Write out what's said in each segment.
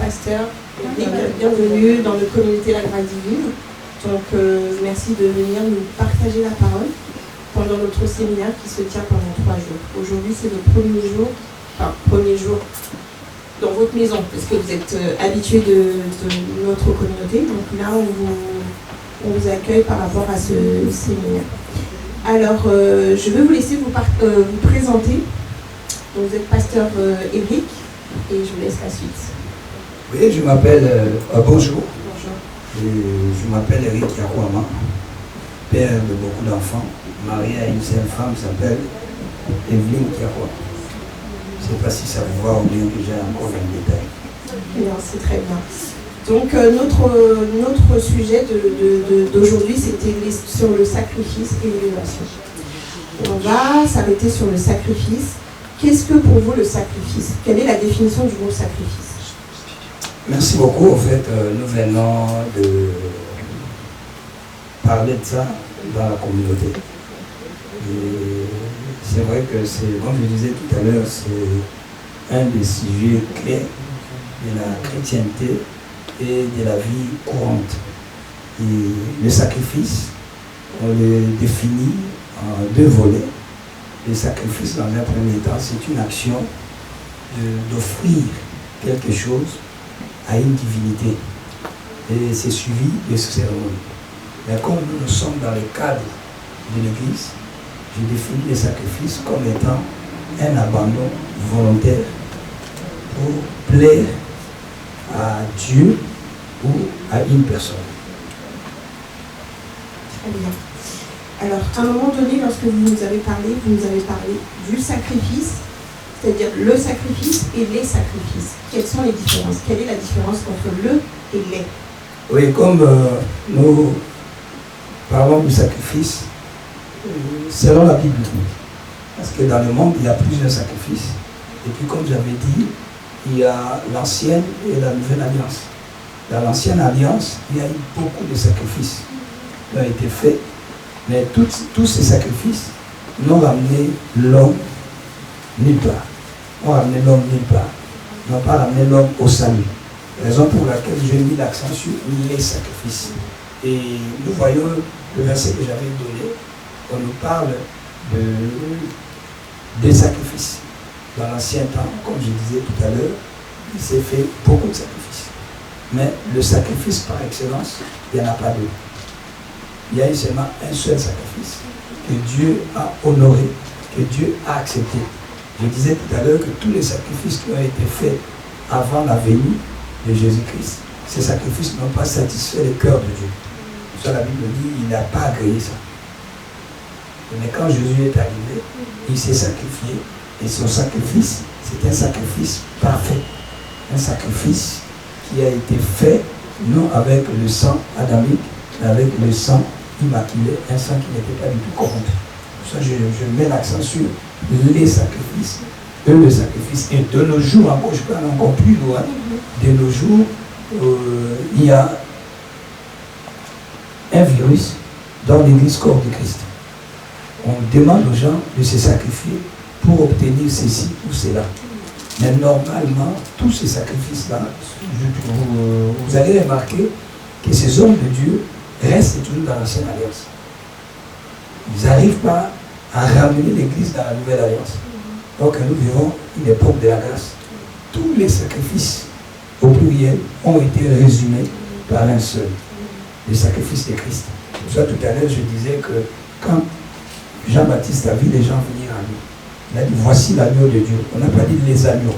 pasteur Eric, bienvenue dans notre communauté La Grâce Divine. Donc merci de venir nous partager la parole pendant notre séminaire qui se tient pendant 3 jours. Aujourd'hui c'est le premier jour dans votre maison, parce que vous êtes habitués de notre communauté. Donc là on vous accueille par rapport à ce séminaire. Alors je vais vous laisser vous présenter. Donc vous êtes pasteur Eric et je vous laisse la suite. Oui, je m'appelle bonjour. Bonjour. Je m'appelle Eric Yarouama, père de beaucoup d'enfants, marié à une seule femme qui s'appelle Evelyne Kiaroua. Je ne sais pas si ça vous va ou bien que j'ai encore un détail. Bien, c'est très bien. Donc notre sujet d'aujourd'hui, c'était sur le sacrifice et l'élévation. On va s'arrêter sur le sacrifice. Qu'est-ce que pour vous le sacrifice? Quelle est la définition du mot sacrifice? Merci beaucoup. En fait, nous venons de parler de ça dans la communauté. Et c'est vrai que c'est, comme je disais tout à l'heure, c'est un des sujets clés de la chrétienté et de la vie courante. Et le sacrifice, on le définit en 2 volets. Le sacrifice, dans un premier temps, c'est une action d'offrir quelque chose à une divinité. Et c'est suivi de cérémonies. Mais comme nous sommes dans le cadre de l'Église, je définis le sacrifice comme étant un abandon volontaire pour plaire à Dieu ou à une personne. Très bien. Alors, à un moment donné, lorsque vous nous avez parlé du sacrifice, c'est-à-dire le sacrifice et les sacrifices. Quelles sont les différences? Quelle est la différence entre le et les? Oui, comme nous parlons du sacrifice, selon la Bible, parce que dans le monde, il y a plusieurs sacrifices. Et puis, comme j'avais dit, il y a l'ancienne et la nouvelle alliance. Dans l'ancienne alliance, il y a eu beaucoup de sacrifices qui ont été faits. Mais tous ces sacrifices n'ont ramené l'homme nulle part. N'ont ramené l'homme nulle part. N'ont pas ramené l'homme au salut. Raison pour laquelle j'ai mis l'accent sur les sacrifices. Et nous voyons le verset que j'avais donné. On nous parle des sacrifices. Dans l'ancien temps, comme je disais tout à l'heure, il s'est fait beaucoup de sacrifices. Mais le sacrifice par excellence, il n'y en a pas 2. Il y a eu seulement un seul sacrifice que Dieu a honoré, que Dieu a accepté. Je disais tout à l'heure que tous les sacrifices qui ont été faits avant la venue de Jésus-Christ, ces sacrifices n'ont pas satisfait le cœur de Dieu. Ça, la Bible dit, il n'a pas agréé ça. Mais quand Jésus est arrivé, il s'est sacrifié. Et son sacrifice, c'est un sacrifice parfait. Un sacrifice qui a été fait, non avec le sang adamique, mais avec le sang immaculé, un sang qui n'était pas du tout corrompu. Pour ça, je mets l'accent sur les sacrifices, le sacrifice. Et de nos jours, encore, je parle encore plus loin, de nos jours, il y a un virus dans l'église corps de Christ. On demande aux gens de se sacrifier pour obtenir ceci ou cela. Mais normalement, tous ces sacrifices-là, vous allez remarquer que ces hommes de Dieu restent toujours dans l'ancienne alliance. Ils n'arrivent pas à ramener l'église dans la nouvelle alliance. Donc nous vivons une époque de la grâce. Tous les sacrifices, au pluriel, ont été résumés par un seul, le sacrifice de Christ. Pour ça, tout à l'heure, je disais que quand Jean-Baptiste a vu les gens venir à lui, il a dit, voici l'agneau de Dieu. On n'a pas dit les agneaux.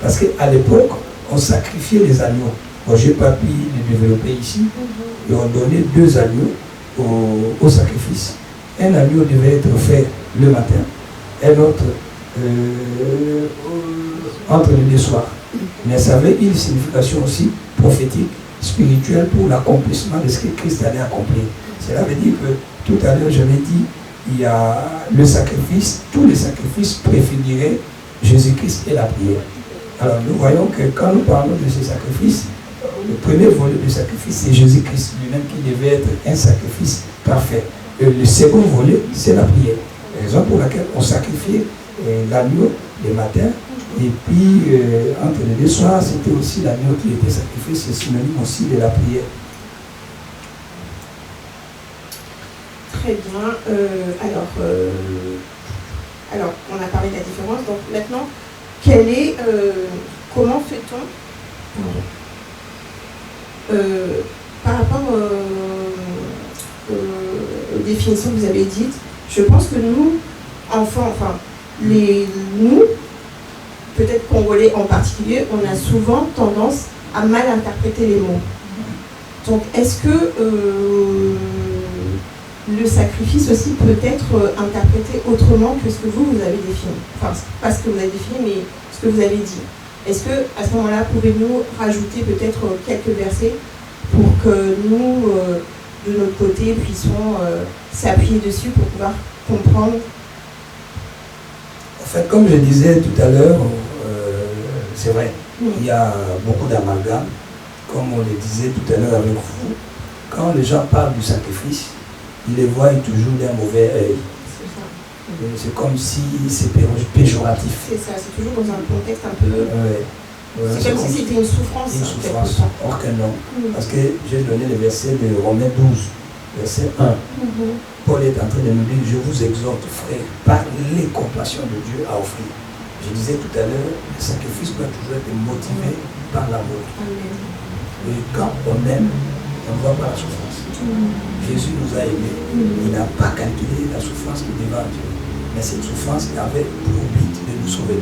Parce qu'à l'époque, on sacrifiait les agneaux. Moi, je n'ai pas pu les développer ici. Et on donnait 2 agneaux au sacrifice. Un agneau devait être fait le matin, un autre entre les 2 soirs. Mais ça avait une signification aussi prophétique, spirituelle pour l'accomplissement de ce que Christ allait accomplir. Cela veut dire que tout à l'heure, j'avais dit, il y a le sacrifice, tous les sacrifices préfiguraient Jésus-Christ et la prière. Alors nous voyons que quand nous parlons de ces sacrifices, le premier volet du sacrifice, c'est Jésus-Christ lui-même qui devait être un sacrifice parfait. Et le second volet, c'est la prière. La raison pour laquelle on sacrifiait l'agneau le matin, Et puis, entre les deux soirs, c'était aussi l'agneau qui était sacrifié, c'est synonyme aussi de la prière. Très bien. Alors, on a parlé de la différence. Donc maintenant, comment fait-on par rapport aux définitions que vous avez dites? Je pense que nous, enfants, nous, peut-être Congolais en particulier, on a souvent tendance à mal interpréter les mots. Donc, est-ce que le sacrifice aussi peut être interprété autrement que ce que vous avez défini? Enfin, pas ce que vous avez défini, mais ce que vous avez dit. Est-ce que, à ce moment-là, pouvez-nous rajouter peut-être quelques versets pour que nous, de notre côté, puissions s'appuyer dessus pour pouvoir comprendre? En fait, comme je disais tout à l'heure, c'est vrai, il y a beaucoup d'amalgames. Comme on le disait tout à l'heure avec vous, quand les gens parlent du sacrifice, ils les voient toujours d'un mauvais œil. C'est comme si c'est péjoratif. C'est ça, c'est toujours dans un contexte un peu... c'est comme si c'était une souffrance. Une souffrance, or que non. Parce que j'ai donné le verset de Romains 12, verset 1. Paul est en train de nous dire, je vous exhorte, frère, par les compassions de Dieu à offrir. Je disais tout à l'heure, le sacrifice doit toujours être motivé par l'amour. Et quand on aime, on ne voit pas la souffrance. Jésus nous a aimés. Il n'a pas calculé la souffrance qu'il devait endurer. Mais cette souffrance avait pour but de nous sauver.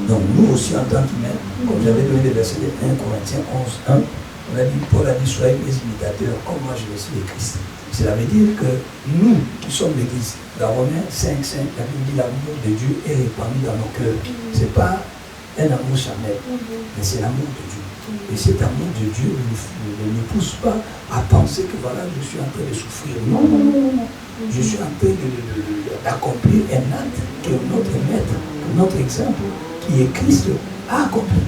Donc nous aussi en tant qu'humains, comme j'avais donné le verset de 1 Corinthiens 11, 1, on a dit, Paul a dit, soyez mes imitateurs comme moi je le suis de Christ. Cela veut dire que nous qui sommes l'Église, dans Romains 5, la Bible dit l'amour de Dieu est répandu dans nos cœurs. Ce n'est pas un amour charnel, mais c'est l'amour de Dieu. Et cet amour de Dieu ne nous pousse pas à penser que voilà, je suis en train de souffrir. Non. Je suis en train d'accomplir un acte que notre maître, que notre exemple, qui est Christ, a accompli.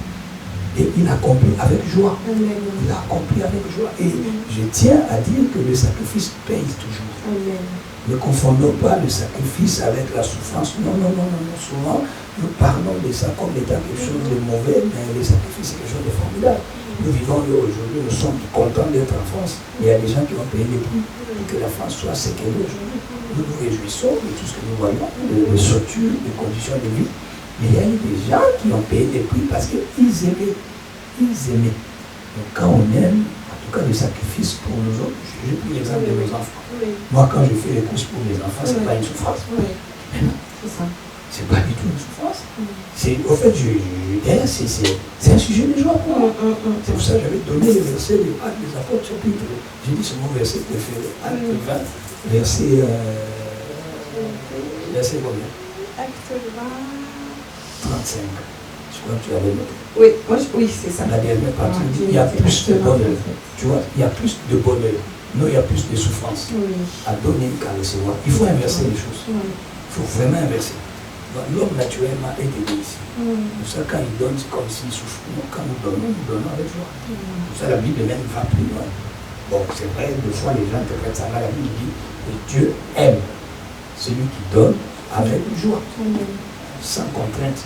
Et il accomplit avec joie. Il a accompli avec joie. Et je tiens à dire que le sacrifice paye toujours. Ne confondons pas le sacrifice avec la souffrance. Non. Souvent, nous parlons de ça comme étant quelque chose de mauvais, mais le sacrifice est quelque chose de formidable. Nous vivons aujourd'hui, nous sommes contents d'être en France. Il y a des gens qui ont payé les prix pour que la France soit ce qu'elle est aujourd'hui. Nous nous réjouissons de tout ce que nous voyons, de structures, de conditions de vie. Mais il y a eu des gens qui ont payé des prix parce qu'ils aimaient. Donc quand on aime, en tout cas le sacrifice pour nous autres, j'ai pris l'exemple de mes enfants. Moi quand je fais les courses pour mes enfants, c'est pas une souffrance. Mais non, c'est pas du tout une souffrance. Au fait, c'est un sujet de joie pour moi. C'est pour ça que j'avais donné le verset de Actes des Apôtres, chapitre. J'ai dit c'est mon verset préféré, Actes 20, verset combien? Acte 20... 35. Je crois que tu avais noté. Oui, c'est ça. La dernière partie, il y a plus de bonheur. Tu vois, il y a plus de bonheur. Non, il y a plus de souffrance. À donner qu'à recevoir. Il faut inverser les choses. Il faut vraiment inverser. L'homme naturellement est égoïste. Pour ça, quand il donne, c'est comme s'il souffre. Non, quand nous donnons avec joie. Pour ça, la Bible même va plus loin. Bon, c'est vrai, des fois, les gens interprètent ça. La Bible dit que Dieu aime celui qui donne avec joie, sans contrainte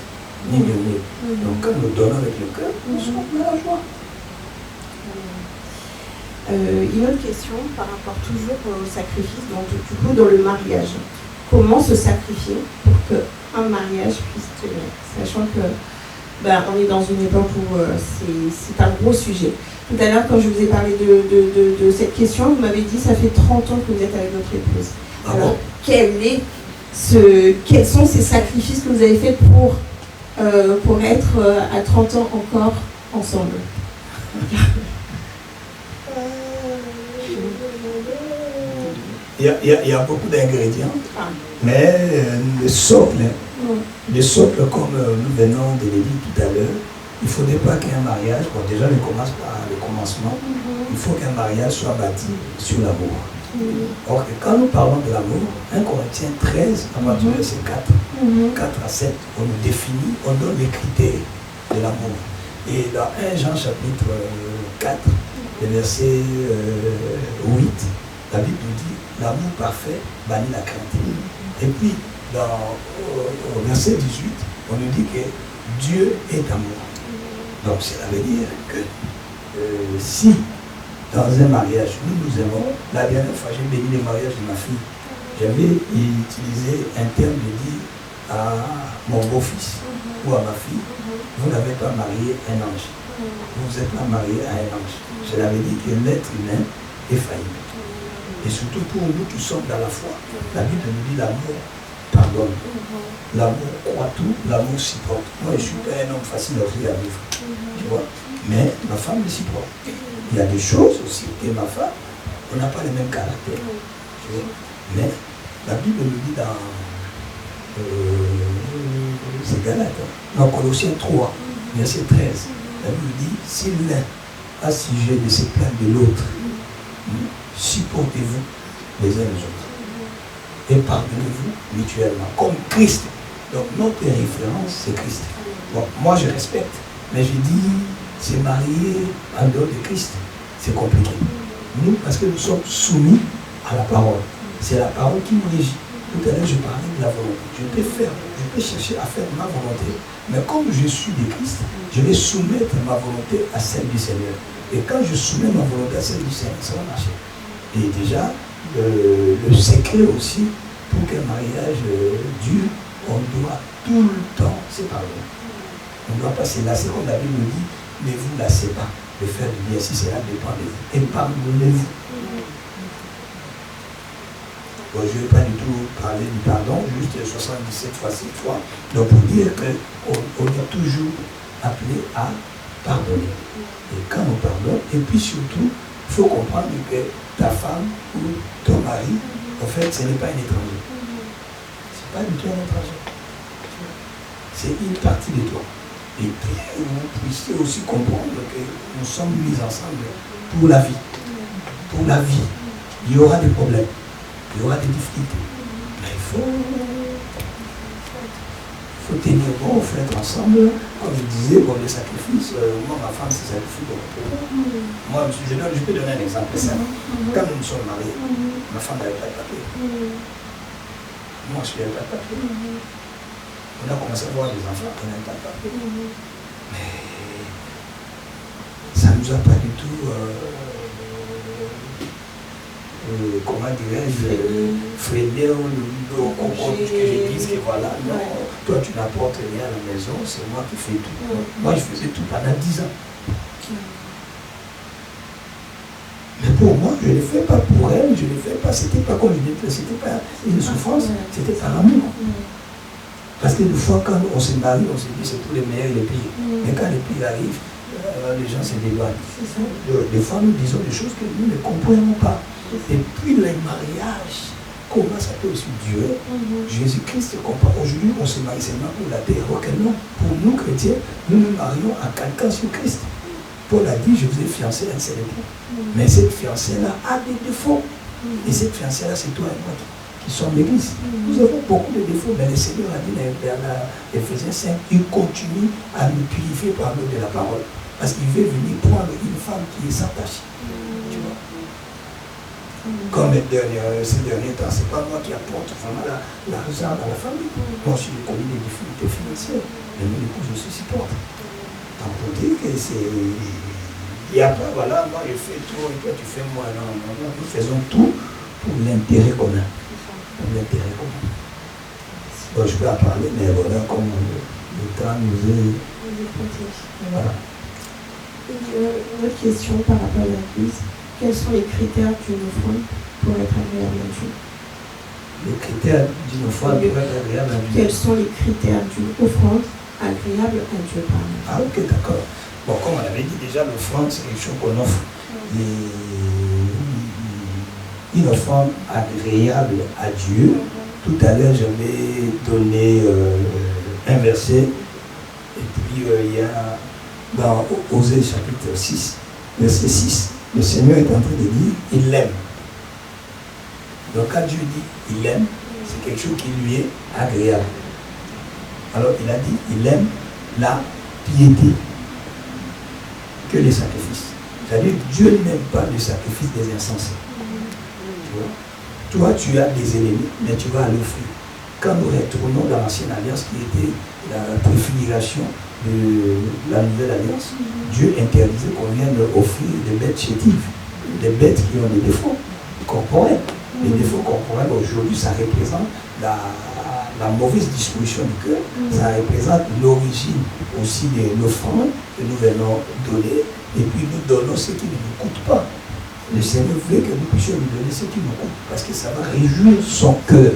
ni murmure. Donc, quand nous donnons avec le cœur, nous sommes dans la joie. Une autre question par rapport toujours au sacrifice, donc du coup dans le mariage. Comment se sacrifier pour qu'un mariage puisse tenir, sachant que on est dans une époque où c'est un gros sujet. Tout à l'heure, quand je vous ai parlé de cette question, vous m'avez dit ça fait 30 ans que vous êtes avec votre épouse. Alors, quels sont ces sacrifices que vous avez faits pour être à 30 ans encore ensemble? Il y a beaucoup d'ingrédients, mais le socle, comme nous venons de le dire tout à l'heure, il ne faudrait pas qu'un mariage, bon déjà on commence par le commencement, il faut qu'un mariage soit bâti sur l'amour. Or, quand nous parlons de l'amour, 1 Corinthiens 13, à partir du verset 4 à 7, on nous définit, on donne les critères de l'amour. Et dans 1 Jean chapitre 4, le verset 8, la Bible nous dit l'amour parfait bannit la crainte. Et puis, au verset 18, on nous dit que Dieu est amour. Donc cela veut dire que si dans un mariage nous nous aimons, la dernière fois j'ai béni le mariage de ma fille, j'avais utilisé un terme de dire à mon beau-fils ou à ma fille, vous n'avez pas marié un ange. Vous n'êtes pas marié à un ange. Cela veut dire que l'être humain est faillible. Et surtout pour nous qui sommes dans la foi, la Bible nous dit l'amour pardonne. L'amour croit tout, l'amour supporte. Moi, je ne suis pas un homme facile à vivre. Tu vois? Mais ma femme le supporte. Il y a des choses aussi que ma femme, on n'a pas le même caractère. Tu vois? Mais la Bible nous dit dans c'est Galate, dans Colossiens 3, verset 13, la Bible dit, si l'un a sujet de se plaindre de l'autre, supportez-vous les uns les autres et pardonnez-vous mutuellement, comme Christ. Donc notre référence, c'est Christ. Bon, moi je respecte, mais je dis, se marier en dehors de Christ, c'est compliqué. Nous, parce que nous sommes soumis à la parole. C'est la parole qui nous régit. Tout à l'heure, je parlais de la volonté. Je peux chercher à faire ma volonté, mais comme je suis de Christ, je vais soumettre ma volonté à celle du Seigneur. Et quand je soumets ma volonté à celle du Seigneur, ça va marcher. Et déjà, le secret aussi, pour qu'un mariage dure, on doit tout le temps se pardonner. On ne doit pas se lasser, comme la Bible nous dit, ne vous lassez pas de faire du bien si cela dépend de vous. Et pardonnez-vous. Bon, je ne vais pas du tout parler du pardon, juste 77 fois 6 fois. Donc pour dire qu'on est toujours appelé à pardonner. Et quand on pardonne, et puis surtout, il faut comprendre que ta femme ou ton mari, en fait, ce n'est pas un étranger. Ce n'est pas du tout un étranger. C'est une partie de toi. Et puis vous puissiez aussi comprendre que nous sommes mis ensemble pour la vie. Pour la vie. Il y aura des problèmes. Il y aura des difficultés. Mais il faut tenir bon, il faut être ensemble. Comme je disais, bon, les sacrifices, moi, ma femme se sacrifie beaucoup pour moi. Je peux donner un exemple simple. Quand nous sommes mariés, ma femme n'avait pas de papier. Moi, je n'avais pas de papier. On a commencé à voir des enfants, on n'avait pas de papier. Mais ça ne nous a pas du tout... comment dirais-je, freiner ou que je dise que voilà, non, toi tu n'apportes rien à la maison, c'est moi qui fais tout. Moi je faisais tout pendant 10 ans. Mais pour moi, je ne le fais pas pour elle, je ne le fais pas, c'était pas comme je disais, c'était pas une souffrance, c'était par amour. Parce que des fois quand on se marie, on se dit c'est pour les meilleurs et les pires. Mais quand les pires arrivent, les gens se déloignent. Des fois nous disons des choses que nous ne comprenons pas. Et puis le mariage, comment ça peut aussi durer? Jésus-Christ comprend. Aujourd'hui, on se marie seulement pour la terre. Ok, non. Pour nous chrétiens, nous nous marions à quelqu'un sur Christ. Paul a dit, je vous ai fiancé à un seul époux. Mais cette fiancée-là a des défauts. Et cette fiancée-là, c'est toi et moi qui sommes l'église. Nous avons beaucoup de défauts, mais le Seigneur a dit dans Éphésiens 5, il continue à nous purifier par l'eau de la parole. Parce qu'il veut venir prendre une femme qui est sans tache. Tu vois? Comme ces derniers temps, ce n'est pas moi qui apporte vraiment l'argent dans la famille. Moi, je suis connu des difficultés financières, mais mon épouse aussi supporte. Donc, pour dire que c'est... Il n'y a pas, voilà, moi je fais tout et toi tu fais moi. Non, nous faisons tout pour l'intérêt commun. Pour l'intérêt commun. Bon, je peux en parler, mais voilà, comme le temps nous est... Voilà. Une autre question par rapport à la crise. Quels sont les critères d'une offrande pour être agréable à Dieu? Les critères d'une offrande pour être agréable à Dieu. Quels sont les critères d'une offrande agréable à Dieu? Ah ok, d'accord. Bon, comme on avait dit déjà, l'offrande, c'est quelque chose qu'on offre. Une offrande agréable à Dieu. Tout à l'heure, j'avais donné un verset. Et puis, il y a dans Osée chapitre 6, verset 6. Le Seigneur est en train de dire, il l'aime. Donc quand Dieu dit, il aime, c'est quelque chose qui lui est agréable. Alors il a dit, il aime la piété que les sacrifices. C'est-à-dire Dieu n'aime pas le sacrifice des insensés. Tu vois? Toi, tu as des ennemis, mais tu vas l'offrir. quand nous retournons dans l'ancienne alliance qui était la préfiguration de la nouvelle alliance, Dieu interdisait qu'on vienne offrir des bêtes chétives, des bêtes qui ont des défauts corporels. Les défauts corporels, aujourd'hui, ça représente la mauvaise disposition du cœur, ça représente l'origine aussi de l'offrande que nous venons donner, et puis nous donnons ce qui ne nous coûte pas. Le Seigneur veut que nous puissions lui donner ce qui nous coûte, parce que ça va réjouir son cœur.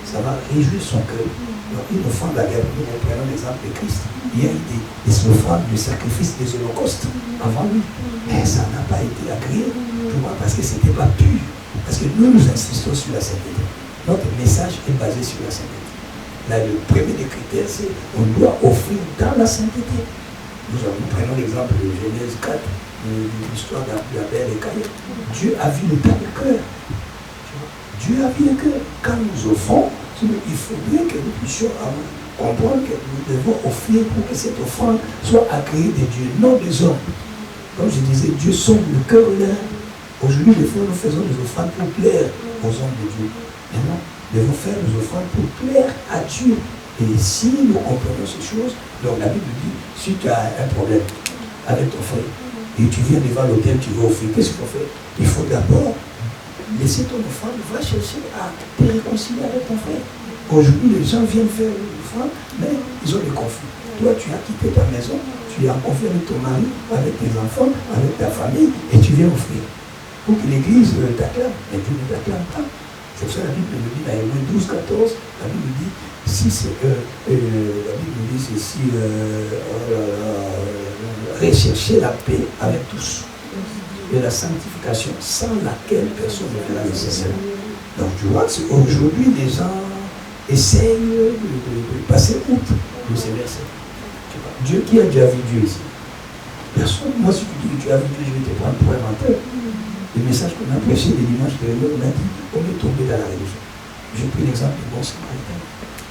Ça va réjouir son cœur. Donc, une offrande à guerre, nous reprenons l'exemple de Christ. Il y a eu des offrandes, des sacrifices, des holocaustes avant lui. Mais ça n'a pas été agréé. Pourquoi? Parce que ce n'était pas pur. Parce que nous insistons sur la sainteté. Notre message est basé sur la sainteté. Là, le premier des critères, c'est qu'on doit offrir dans la sainteté. Nous prenons l'exemple de Genèse 4, de l'histoire d'Abel et Caïn. Dieu a vu le cœur. Dieu a vu le cœur. Quand nous offrons, il faudrait que nous puissions comprendre que nous devons offrir pour que cette offrande soit agréée de Dieu, non des hommes. Comme je disais, Dieu sonde le cœur de l'homme. Aujourd'hui, des fois, nous faisons des offrandes pour plaire aux hommes de Dieu. Mais non, nous devons faire des offrandes pour plaire à Dieu. Et si nous comprenons ces choses, donc la Bible dit, si tu as un problème avec ton frère, et tu viens devant l'autel, tu veux offrir, qu'est-ce qu'il faut faire? Il faut d'abord laisser ton offrande, va chercher à te réconcilier avec ton frère. Aujourd'hui, les gens viennent faire une offrande, mais ils ont des conflits. Toi, tu as quitté ta maison, tu es en conflit avec ton mari, avec tes enfants, avec ta famille, et tu viens offrir. Pour que l'Église t'acclame, mais Dieu ne t'acclame pas. C'est pour ça que la Bible nous dit dans Hébreux 12, 14, la Bible dit, si c'est la Bible dit ceci, rechercher la paix avec tous. Et la sanctification sans laquelle personne ne verra le Seigneur. Donc tu vois, aujourd'hui les gens essayent de passer outre de ces versets. Dieu, qui a déjà vu Dieu ici? Personne. Moi, si tu dis que tu as vu Dieu, je vais te prendre pour un menteur. Le message qu'on a prêché les dimanches de réunion, on a dit on est tombé dans la religion. J'ai pris l'exemple du bon samaritain.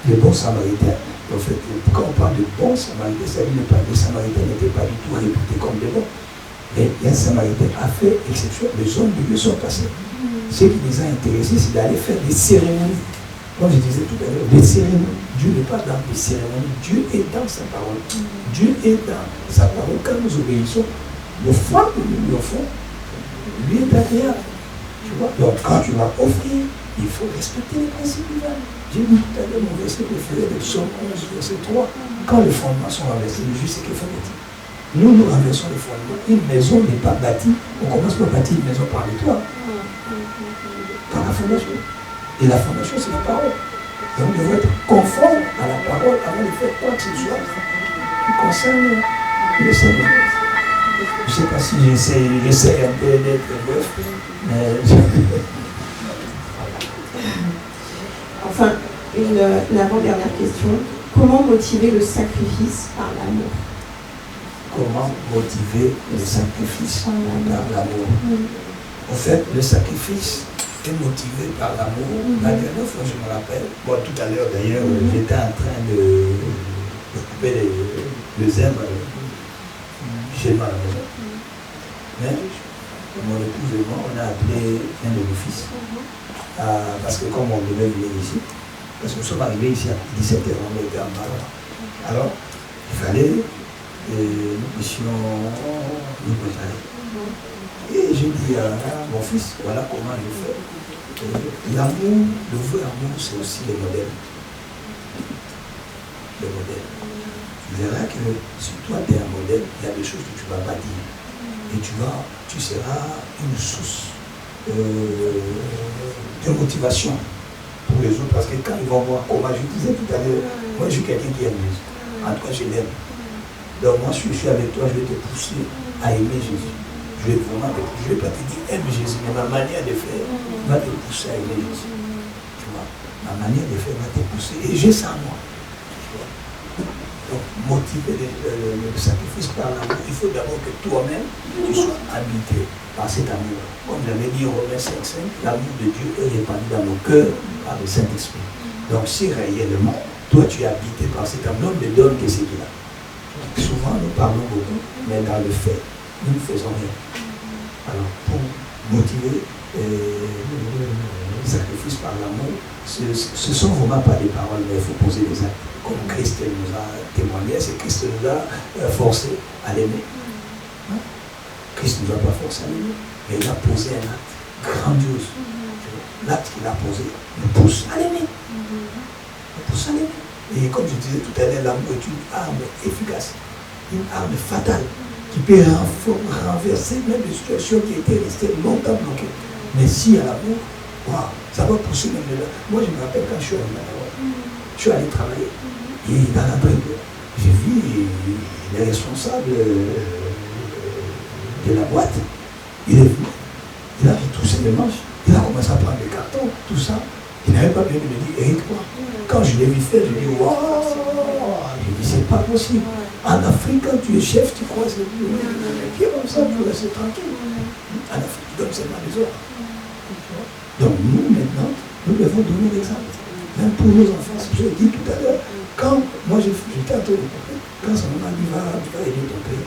Le bon samaritain, en fait, quand on parle de bon samaritain, ça veut dire que les samaritains n'étaient pas du tout réputés comme des bons. Et un samaritain a fait exception, les hommes de Dieu sont passés. Ce qui les a intéressés, c'est d'aller faire des cérémonies. Comme je disais tout à l'heure, des cérémonies. Dieu n'est pas dans des cérémonies, Dieu est dans sa parole. Dieu est dans sa parole. Quand nous obéissons, le foi que nous lui offrons, lui est agréable. Tu vois? Donc quand tu vas offrir, il faut respecter les principes divins. J'ai dit tout à l'heure mon verset préféré de Psaume 11, verset 3. Quand les fondements sont renversés, le juste c'est qu'il faut bâtir. Nous renversons les fondements. Une maison n'est pas bâtie. On commence par bâtir une maison par les toits. Par la fondation. Et la fondation, c'est la parole. Donc nous devons être conformes à la parole avant de faire quoi que ce soit qui concerne le Seigneur. Je ne sais pas si j'essaie un peu d'être bref, mais... Enfin, une avant-dernière question. Comment motiver le sacrifice par l'amour? Comment motiver le sacrifice par l'amour? En fait, le sacrifice est motivé par l'amour. La dernière fois, je me rappelle, bon, tout à l'heure d'ailleurs, j'étais en train de couper le zèbre chez moi à la maison. Mais mon épouse et moi, on a appelé un de mes fils. Parce que comme on devait venir ici, parce que nous sommes arrivés ici à 17h, on était en Maroc. Alors, il fallait que nous puissions nous préparer. Et j'ai dit à mon fils, voilà comment je fais. L'amour, le vrai amour, c'est aussi le modèle. Le modèle. Tu verras que si toi tu es un modèle, il y a des choses que tu ne vas pas dire. Et tu seras une source de motivation pour les autres. Parce que quand ils vont voir comment, je disais tout à l'heure, moi je suis quelqu'un qui aime Jésus. En tout cas, je l'aime. Donc moi, si je suis avec toi, je vais te pousser à aimer Jésus. Je vais vraiment te pousser. Je ne vais pas te dire aime Jésus, mais ma manière de faire va te pousser à aimer Jésus. Tu vois, ma manière de faire va te pousser. Et j'ai ça en moi. Donc, motiver le sacrifice par l'amour, il faut d'abord que toi-même, tu sois habité par cet amour. Comme j'avais dit au Romains 5:5, l'amour de Dieu est répandu dans nos cœurs par le Saint-Esprit. Donc, si réellement, toi, tu es habité par cet amour, ne donne que ce qu'il a. Souvent, nous parlons beaucoup, mais dans le fait, nous ne faisons rien. Alors, pour motiver sacrifice par l'amour, ce ne sont vraiment pas des paroles, mais il faut poser des actes. Comme Christ nous a témoigné, c'est Christ nous a forcé à l'aimer. Hein? Christ ne nous a pas forcé à l'aimer, mais il a posé un acte grandiose. L'acte qu'il a posé nous pousse à l'aimer. Nous pousse à l'aimer. Et comme je disais tout à l'heure, l'amour est une arme efficace, une arme fatale, qui peut renverser même des situations qui étaient restées longtemps bloquées. Mais si à l'amour, wow, ça va pousser même là. Moi, je me rappelle quand je suis allé travailler, et dans la brève, j'ai vu les responsables de la boîte. Il est venu, il a retroussé les manches, il a commencé à prendre des cartons, tout ça. Il n'avait pas besoin de me dire, Eric, quoi. Quand je l'ai vu faire, je lui ai dit, waouh, je dis, c'est pas possible. En Afrique, quand tu es chef, tu croises les pieds comme ça, tu restes tranquille. En Afrique, tu donnes seulement les ordres. Donc nous, maintenant, nous devons donner l'exemple. Même pour nos enfants, je l'ai dit tout à l'heure, quand moi j'étais en train de comprendre, quand son maman dit, tu vas aider ton père,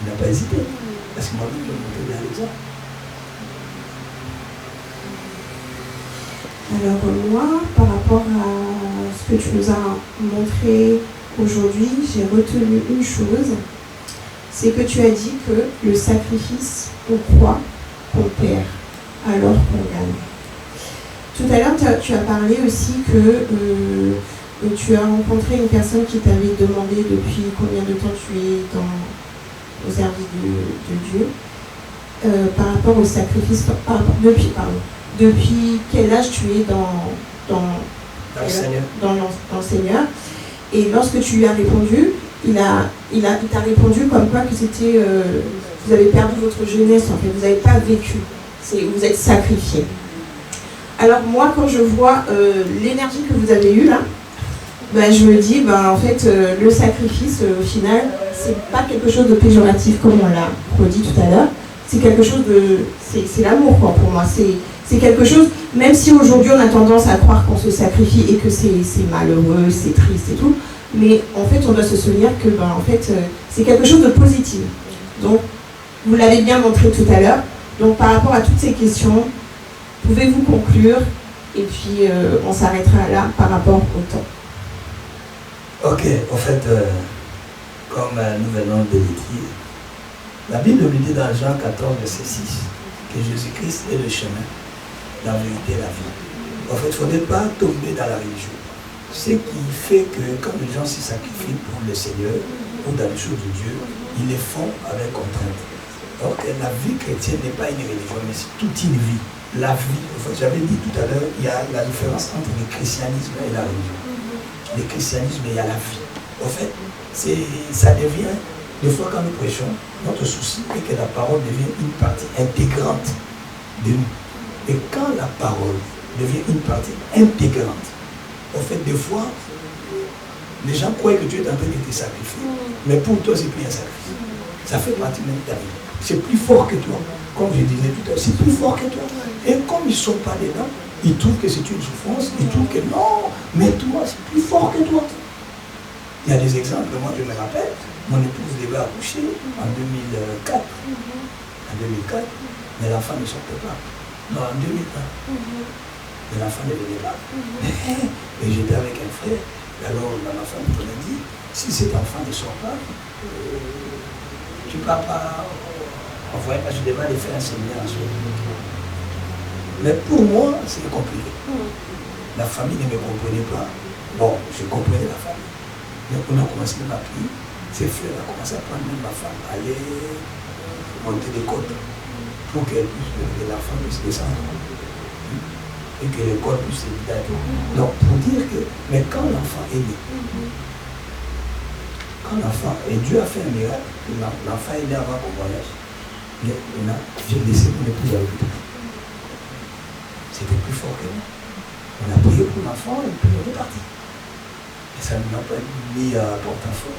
il n'a pas hésité. Parce que moi, je vais montrer bien l'exemple. Alors moi, par rapport à ce que tu nous as montré aujourd'hui, j'ai retenu une chose, c'est que tu as dit que le sacrifice, on croit qu'on perd alors qu'on gagne. Tout à l'heure, tu as parlé aussi que tu as rencontré une personne qui t'avait demandé depuis combien de temps tu es au service de Dieu, par rapport au sacrifice, depuis quel âge tu es dans le Seigneur. Et lorsque tu lui as répondu, il t'a répondu comme quoi que c'était, vous avez perdu votre jeunesse, en fait, vous n'avez pas vécu, vous êtes sacrifié. Alors moi, quand je vois l'énergie que vous avez eue là, je me dis, en fait, le sacrifice, au final, c'est pas quelque chose de péjoratif comme on l'a redit tout à l'heure. C'est quelque chose de... C'est l'amour, quoi, pour moi. C'est quelque chose, même si aujourd'hui on a tendance à croire qu'on se sacrifie et que c'est malheureux, c'est triste et tout, mais en fait, on doit se souvenir que, en fait, c'est quelque chose de positif. Donc, vous l'avez bien montré tout à l'heure. Donc, par rapport à toutes ces questions, pouvez-vous conclure et puis on s'arrêtera là par rapport au temps. Ok, en fait, comme nous venons de le dire, la Bible nous dit dans Jean 14, verset 6, que Jésus-Christ est le chemin, la vérité et la vie. En fait, il ne faudrait pas tomber dans la religion. Ce qui fait que quand les gens se sacrifient pour le Seigneur ou dans les choses de Dieu, ils les font avec contrainte. Donc la vie chrétienne n'est pas une religion, mais c'est toute une vie. La vie, en fait, j'avais dit tout à l'heure, il y a la différence entre le christianisme et la religion. Le christianisme, il y a la vie. En fait, ça devient, des fois quand nous prêchons, notre souci est que la parole devient une partie intégrante de nous. Et quand la parole devient une partie intégrante, en fait, des fois, les gens croient que Dieu est en train de te sacrifier. Mais pour toi, c'est plus un sacrifice. Ça fait partie même de ta vie. C'est plus fort que toi. Comme je disais tout à l'heure, c'est plus fort que toi. Et comme ils ne sont pas dedans, ils trouvent que c'est une souffrance, ils trouvent que non, mais toi, c'est plus fort que toi. Il y a des exemples, moi je me rappelle, mon épouse devait accoucher en 2004. En 2004, mais l'enfant ne sortait pas. Non, en 2001. Mais l'enfant ne venait pas. Et j'étais avec un frère. Et alors ma femme m'a dit, si cet enfant ne sort pas, tu ne pars pas envoyer, parce que je devais aller faire un séminaire en Suède. Mais pour moi, c'est compliqué. La famille ne me comprenait pas. Bon, je comprenais la famille. Mais on a commencé à prier. Ses frères ont commencé à prendre même ma femme, aller monter des côtes pour que l'enfant puisse descendre. Et que l'école puisse s'éviter. Donc, pour dire que, mais quand l'enfant est né, quand l'enfant, et Dieu a fait un miracle, l'enfant est né avant qu'on voyage. Mais maintenant, j'ai laissé mon épouse à l'hôpital. C'était plus fort que nous. On a prié pour l'enfant et puis on est parti. Et ça ne nous a pas mis à porte-à-faux.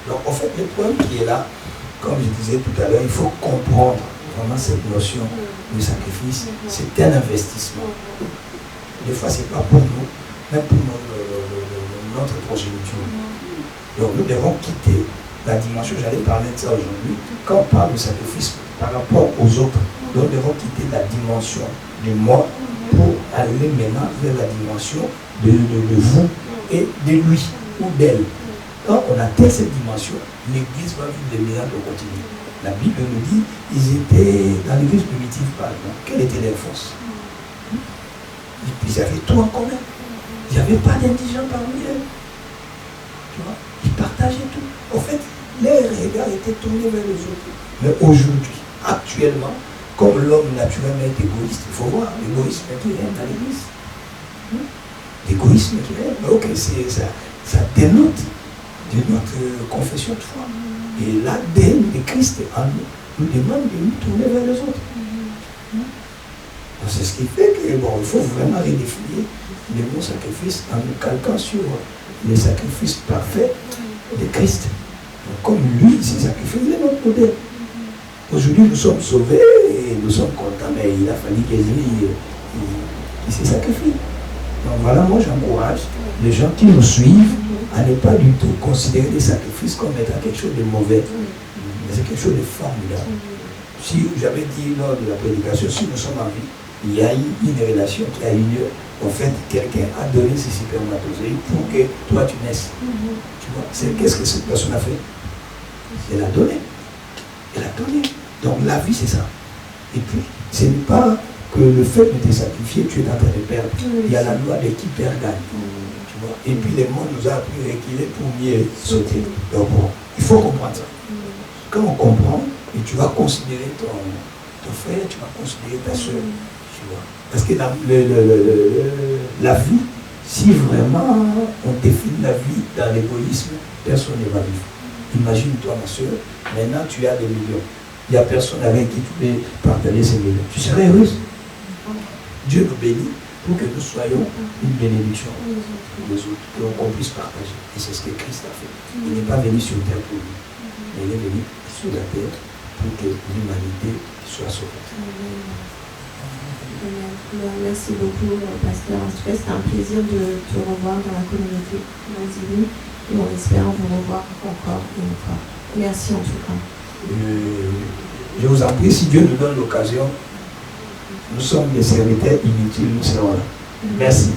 Donc, en fait, le problème qui est là, comme je disais tout à l'heure, il faut comprendre vraiment cette notion de sacrifice. C'est un investissement. Des fois, ce n'est pas pour nous, même pour notre progéniture. Donc, nous devons quitter la dimension, j'allais parler de ça aujourd'hui, quand on parle de sacrifice par rapport aux autres. Donc nous devons quitter la dimension du moi pour aller maintenant vers la dimension de vous et de lui ou d'elle. Quand on atteint cette dimension, l'Église va vivre des miracles au continu. La Bible nous dit ils étaient dans l'Église primitive, par exemple. Quelle était leur force? Ils avaient tout en commun. Il n'y avait pas d'indigents parmi eux. Tu vois? Ils partageaient tout. En fait, les regards étaient tournés vers les autres. Mais aujourd'hui, actuellement, comme l'homme naturellement est égoïste, il faut voir l'égoïsme qui règne dans l'Église. L'égoïsme qui règne. Ok, ça dénote de notre confession de foi. Et l'ADN de Christ en nous demande de nous tourner vers les autres. C'est ce qui fait que il faut vraiment redéfinir le mot sacrifice en nous calquant sur les sacrifices parfaits de Christ. Donc, comme lui s'est sacrifié, il est notre modèle. Aujourd'hui, nous sommes sauvés et nous sommes contents, mais il a fallu qu'il s'est sacrifié. Donc voilà, moi j'encourage les gens qui nous suivent à ne pas du tout considérer les sacrifices comme étant quelque chose de mauvais. Mais c'est quelque chose de formidable. Si j'avais dit lors de la prédication, si nous sommes en vie, il y a eu une relation qui a eu lieu. En fait, quelqu'un a donné ses spermatozoïdes pour que toi tu naisses. Tu vois, qu'est-ce que cette personne a fait? Elle a donné. Elle a donné. Donc la vie, c'est ça. Et puis, ce n'est pas que le fait de te sacrifier, tu es en train de perdre. Il y a la loi de qui perd gagne. Tu vois. Et puis le monde nous a appris à reculer pour mieux sauter. Donc bon, il faut comprendre ça. Quand on comprend, et tu vas considérer ton frère, tu vas considérer ta soeur. Tu vois. Parce que la vie, si vraiment on définit la vie dans l'égoïsme, personne ne va vivre. Imagine-toi, ma soeur, maintenant tu as des millions. Il n'y a personne avec qui tu peux partager ces millions. Tu serais heureuse. Dieu nous bénit pour que nous soyons une bénédiction pour les autres, qu'on puisse partager. Et c'est ce que Christ a fait. Il n'est pas venu sur terre pour lui, mais il est venu sur la terre pour que l'humanité soit sauvée. Merci beaucoup, pasteur. En tout cas, c'était un plaisir de te revoir dans la communauté divine et on espère vous revoir encore et encore. Merci en tout cas. Je vous en prie, si Dieu nous donne l'occasion, nous sommes des serviteurs inutiles, nous serons là. Merci.